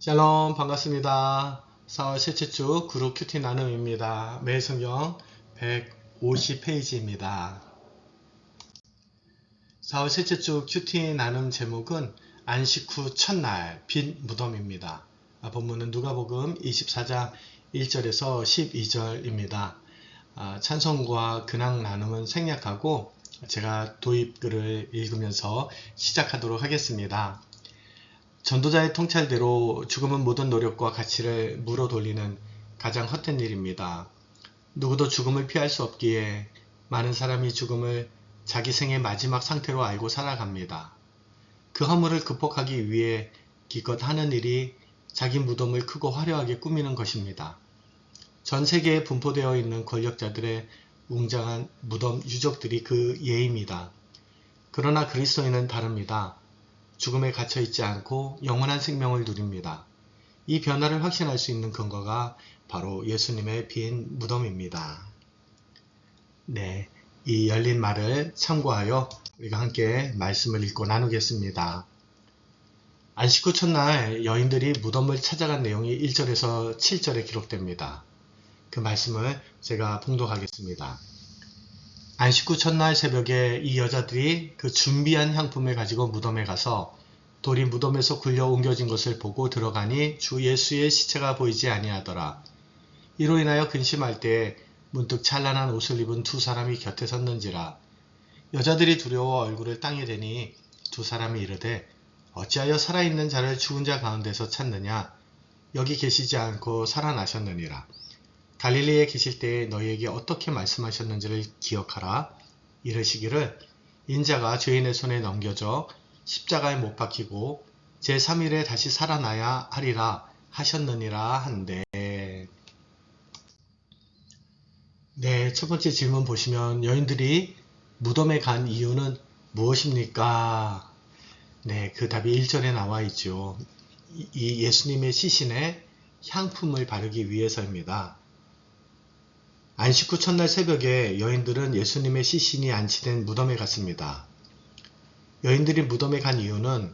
샬롬 반갑습니다. 4월 셋째 주 그룹 큐티 나눔입니다. 매일 성경 150페이지입니다. 4월 셋째 주 큐티 나눔 제목은 안식 후 첫날 빈 무덤입니다. 본문은 누가복음 24장 1절에서 12절입니다. 찬송과 근황 나눔은 생략하고 제가 도입글을 읽으면서 시작하도록 하겠습니다. 전도자의 통찰대로 죽음은 모든 노력과 가치를 물어 돌리는 가장 헛된 일입니다. 누구도 죽음을 피할 수 없기에 많은 사람이 죽음을 자기 생의 마지막 상태로 알고 살아갑니다. 그 허물을 극복하기 위해 기껏 하는 일이 자기 무덤을 크고 화려하게 꾸미는 것입니다. 전 세계에 분포되어 있는 권력자들의 웅장한 무덤 유적들이 그 예입니다. 그러나 그리스도인은 다릅니다. 죽음에 갇혀있지 않고 영원한 생명을 누립니다. 이 변화를 확신할 수 있는 근거가 바로 예수님의 빈 무덤입니다. 네, 이 열린 말을 참고하여 우리가 함께 말씀을 읽고 나누겠습니다. 안식 후 첫날 여인들이 무덤을 찾아간 내용이 1절에서 7절에 기록됩니다. 그 말씀을 제가 봉독하겠습니다. 안식 후 첫날 새벽에 이 여자들이 그 준비한 향품을 가지고 무덤에 가서 돌이 무덤에서 굴려 옮겨진 것을 보고 들어가니 주 예수의 시체가 보이지 아니하더라. 이로 인하여 근심할 때에 문득 찬란한 옷을 입은 두 사람이 곁에 섰는지라. 여자들이 두려워 얼굴을 땅에 대니 두 사람이 이르되 어찌하여 살아있는 자를 죽은 자 가운데서 찾느냐. 여기 계시지 않고 살아나셨느니라. 갈릴리에 계실 때에 너희에게 어떻게 말씀하셨는지를 기억하라. 이르시기를 인자가 죄인의 손에 넘겨져 십자가에 못 박히고 제3일에 다시 살아나야 하리라 하셨느니라 한데. 네, 첫 번째 질문 보시면 여인들이 무덤에 간 이유는 무엇입니까? 네, 그 답이 1절에 나와 있죠. 이 예수님의 시신에 향품을 바르기 위해서입니다. 안식 후 첫날 새벽에 여인들은 예수님의 시신이 안치된 무덤에 갔습니다. 여인들이 무덤에 간 이유는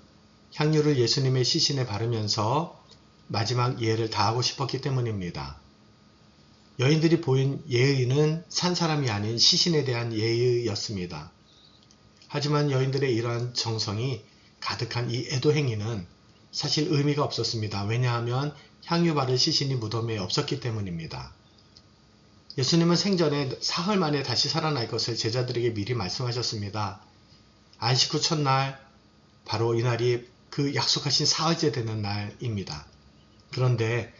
향유를 예수님의 시신에 바르면서 마지막 예를 다하고 싶었기 때문입니다. 여인들이 보인 예의는 산 사람이 아닌 시신에 대한 예의였습니다. 하지만 여인들의 이러한 정성이 가득한 이 애도 행위는 사실 의미가 없었습니다. 왜냐하면 향유 바를 시신이 무덤에 없었기 때문입니다. 예수님은 생전에 사흘 만에 다시 살아날 것을 제자들에게 미리 말씀하셨습니다. 안식 후 첫날, 바로 이날이 그 약속하신 사흘째 되는 날입니다. 그런데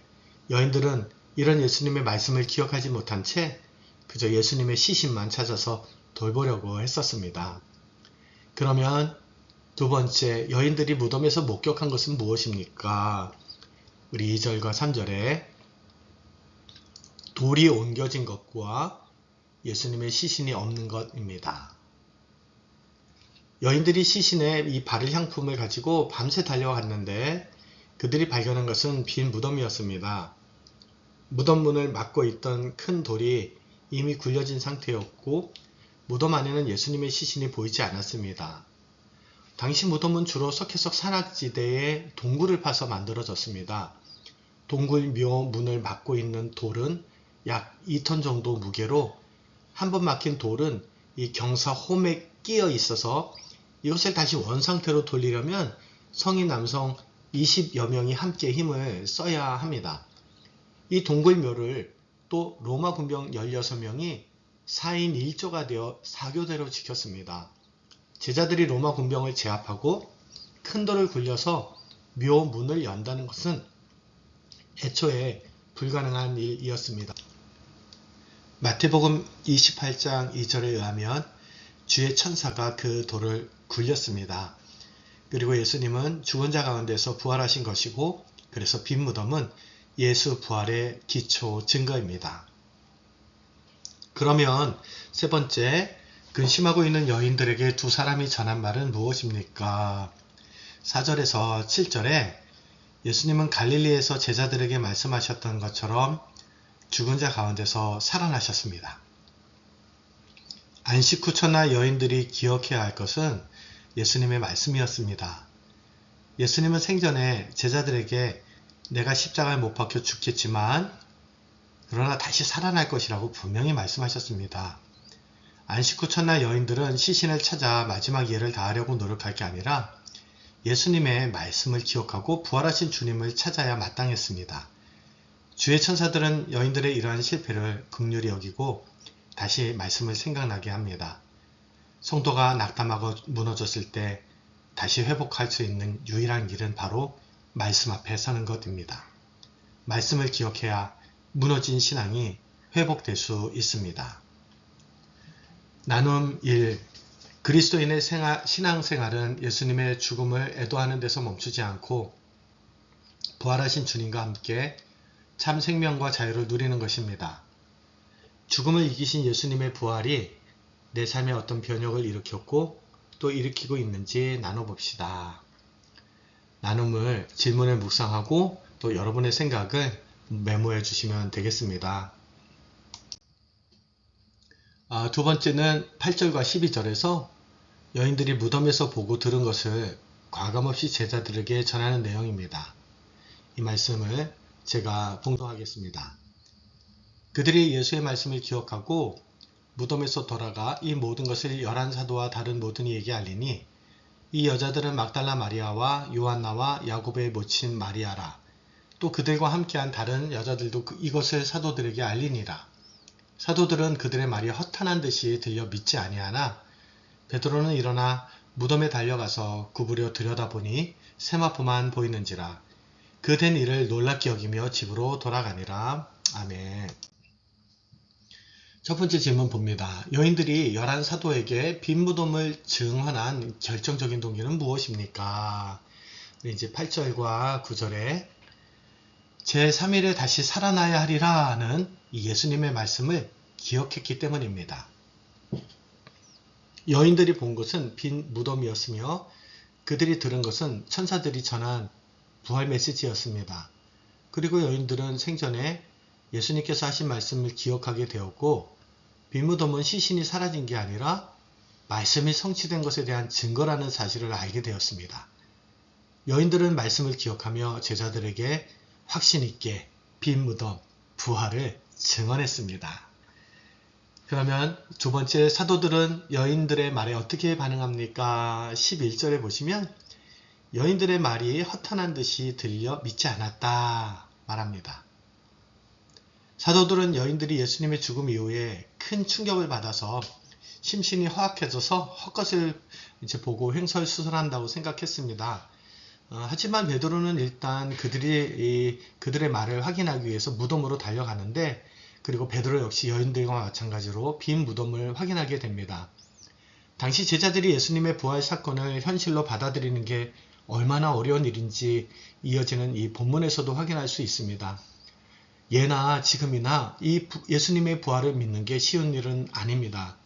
여인들은 이런 예수님의 말씀을 기억하지 못한 채 그저 예수님의 시신만 찾아서 돌보려고 했었습니다. 그러면 두 번째, 여인들이 무덤에서 목격한 것은 무엇입니까? 우리 2절과 3절에 돌이 옮겨진 것과 예수님의 시신이 없는 것입니다. 여인들이 시신에 이 바를 향품을 가지고 밤새 달려갔는데 그들이 발견한 것은 빈 무덤이었습니다. 무덤 문을 막고 있던 큰 돌이 이미 굴려진 상태였고 무덤 안에는 예수님의 시신이 보이지 않았습니다. 당시 무덤은 주로 석회석 산악지대에 동굴을 파서 만들어졌습니다. 동굴 묘 문을 막고 있는 돌은 약 2톤 정도 무게로 한 번 막힌 돌은 이 경사 홈에 끼어 있어서 이것을 다시 원상태로 돌리려면 성인 남성 20여 명이 함께 힘을 써야 합니다. 이 동굴묘를 또 로마 군병 16명이 4인 1조가 되어 사교대로 지켰습니다. 제자들이 로마 군병을 제압하고 큰 돌을 굴려서 묘 문을 연다는 것은 애초에 불가능한 일이었습니다. 마태복음 28장 2절에 의하면 주의 천사가 그 돌을 굴렸습니다. 그리고 예수님은 죽은 자 가운데서 부활하신 것이고 그래서 빈 무덤은 예수 부활의 기초 증거입니다. 그러면 세 번째, 근심하고 있는 여인들에게 두 사람이 전한 말은 무엇입니까? 4절에서 7절에 예수님은 갈릴리에서 제자들에게 말씀하셨던 것처럼 죽은 자 가운데서 살아나셨습니다. 안식 후 첫날 여인들이 기억해야 할 것은 예수님의 말씀이었습니다. 예수님은 생전에 제자들에게 내가 십자가에 못 박혀 죽겠지만 그러나 다시 살아날 것이라고 분명히 말씀하셨습니다. 안식 후 첫날 여인들은 시신을 찾아 마지막 예를 다하려고 노력할 게 아니라 예수님의 말씀을 기억하고 부활하신 주님을 찾아야 마땅했습니다. 주의 천사들은 여인들의 이러한 실패를 긍휼히 여기고 다시 말씀을 생각나게 합니다. 성도가 낙담하고 무너졌을 때 다시 회복할 수 있는 유일한 길은 바로 말씀 앞에 서는 것입니다. 말씀을 기억해야 무너진 신앙이 회복될 수 있습니다. 나눔 1. 그리스도인의 신앙생활은 예수님의 죽음을 애도하는 데서 멈추지 않고 부활하신 주님과 함께 참 생명과 자유를 누리는 것입니다. 죽음을 이기신 예수님의 부활이 내 삶에 어떤 변혁을 일으켰고 또 일으키고 있는지 나눠봅시다. 나눔을 질문을 묵상하고 또 여러분의 생각을 메모해 주시면 되겠습니다. 두 번째는 8절과 12절에서 여인들이 무덤에서 보고 들은 것을 과감없이 제자들에게 전하는 내용입니다. 이 말씀을 제가 봉독하겠습니다. 그들이 예수의 말씀을 기억하고 무덤에서 돌아가 이 모든 것을 11사도와 다른 모든 이에게 알리니 이 여자들은 막달라 마리아와 요한나와 야고보의 모친 마리아라. 또 그들과 함께한 다른 여자들도 이것을 사도들에게 알리니라. 사도들은 그들의 말이 허탄한 듯이 들려 믿지 아니하나 베드로는 일어나 무덤에 달려가서 구부려 들여다보니 세마포만 보이는지라. 그 된 일을 놀랍게 여기며 집으로 돌아가니라. 아멘. 첫 번째 질문 봅니다. 여인들이 11사도에게 빈 무덤을 증언한 결정적인 동기는 무엇입니까? 이제 8절과 9절에 제3일에 다시 살아나야 하리라는 이 예수님의 말씀을 기억했기 때문입니다. 여인들이 본 것은 빈 무덤이었으며 그들이 들은 것은 천사들이 전한 부활 메시지였습니다. 그리고 여인들은 생전에 예수님께서 하신 말씀을 기억하게 되었고 빈 무덤은 시신이 사라진 게 아니라 말씀이 성취된 것에 대한 증거라는 사실을 알게 되었습니다. 여인들은 말씀을 기억하며 제자들에게 확신 있게 빈 무덤, 부활을 증언했습니다. 그러면 두 번째, 사도들은 여인들의 말에 어떻게 반응합니까? 11절에 보시면 여인들의 말이 허탄한 듯이 들려 믿지 않았다 말합니다. 사도들은 여인들이 예수님의 죽음 이후에 큰 충격을 받아서 심신이 허약해져서 헛것을 보고 횡설수설한다고 생각했습니다. 하지만 베드로는 일단 그들의 말을 확인하기 위해서 무덤으로 달려가는데 그리고 베드로 역시 여인들과 마찬가지로 빈 무덤을 확인하게 됩니다. 당시 제자들이 예수님의 부활 사건을 현실로 받아들이는 게 얼마나 어려운 일인지 이어지는 이 본문에서도 확인할 수 있습니다. 예나 지금이나 이 예수님의 부활을 믿는 게 쉬운 일은 아닙니다.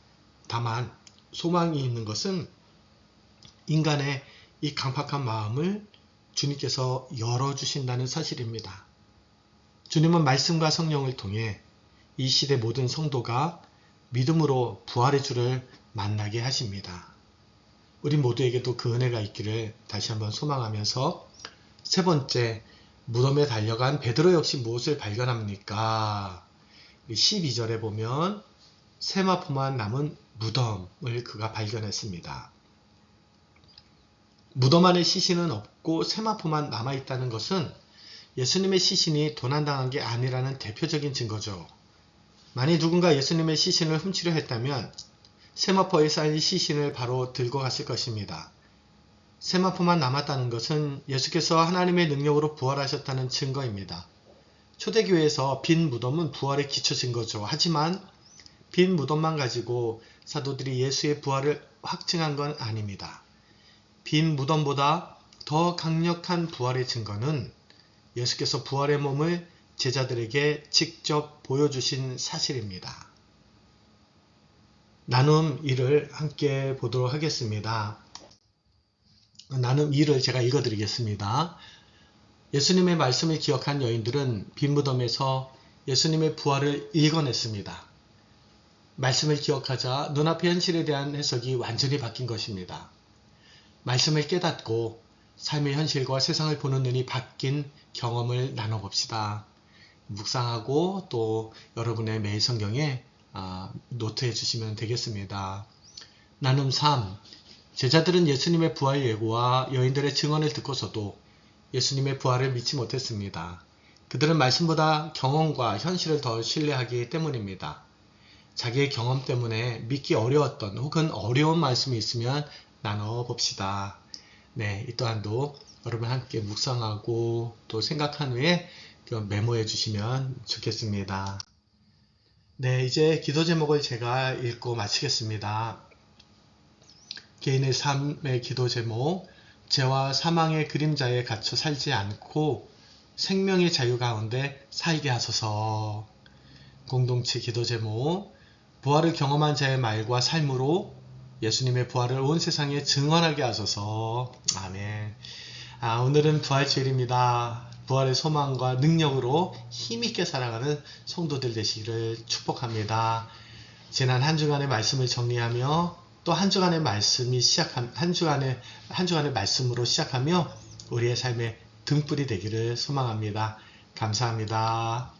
다만 소망이 있는 것은 인간의 이 강팍한 마음을 주님께서 열어주신다는 사실입니다. 주님은 말씀과 성령을 통해 이 시대 모든 성도가 믿음으로 부활의 주를 만나게 하십니다. 우리 모두에게도 그 은혜가 있기를 다시 한번 소망하면서 세 번째, 무덤에 달려간 베드로 역시 무엇을 발견합니까? 12절에 보면 세마포만 남은 무덤을 그가 발견했습니다. 무덤 안에 시신은 없고 세마포만 남아있다는 것은 예수님의 시신이 도난당한 게 아니라는 대표적인 증거죠. 만일 누군가 예수님의 시신을 훔치려 했다면 세마포에 쌓인 시신을 바로 들고 갔을 것입니다. 세마포만 남았다는 것은 예수께서 하나님의 능력으로 부활하셨다는 증거입니다. 초대교회에서 빈 무덤은 부활의 기초 증거죠. 하지만 빈 무덤만 가지고 사도들이 예수의 부활을 확증한 건 아닙니다. 빈 무덤보다 더 강력한 부활의 증거는 예수께서 부활의 몸을 제자들에게 직접 보여주신 사실입니다. 나눔 2를 함께 보도록 하겠습니다. 나눔 2를 제가 읽어드리겠습니다. 예수님의 말씀을 기억한 여인들은 빈 무덤에서 예수님의 부활을 읽어냈습니다. 말씀을 기억하자 눈앞의 현실에 대한 해석이 완전히 바뀐 것입니다. 말씀을 깨닫고 삶의 현실과 세상을 보는 눈이 바뀐 경험을 나눠봅시다. 묵상하고 또 여러분의 매일 성경에 노트해 주시면 되겠습니다. 나눔 3. 제자들은 예수님의 부활 예고와 여인들의 증언을 듣고서도 예수님의 부활을 믿지 못했습니다. 그들은 말씀보다 경험과 현실을 더 신뢰하기 때문입니다. 자기의 경험 때문에 믿기 어려웠던 혹은 어려운 말씀이 있으면 나눠봅시다. 네, 이 또한도 여러분 함께 묵상하고 또 생각한 후에 메모해 주시면 좋겠습니다. 네, 이제 기도 제목을 제가 읽고 마치겠습니다. 개인의 삶의 기도 제목, 죄와 사망의 그림자에 갇혀 살지 않고 생명의 자유 가운데 살게 하소서. 공동체 기도 제목, 부활을 경험한 자의 말과 삶으로 예수님의 부활을 온 세상에 증언하게 하소서. 아멘. 오늘은 부활주일입니다. 부활의 소망과 능력으로 힘있게 살아가는 성도들 되시기를 축복합니다. 지난 한 주간의 말씀을 정리하며 또 한 주간의 말씀으로 시작하며 우리의 삶의 등불이 되기를 소망합니다. 감사합니다.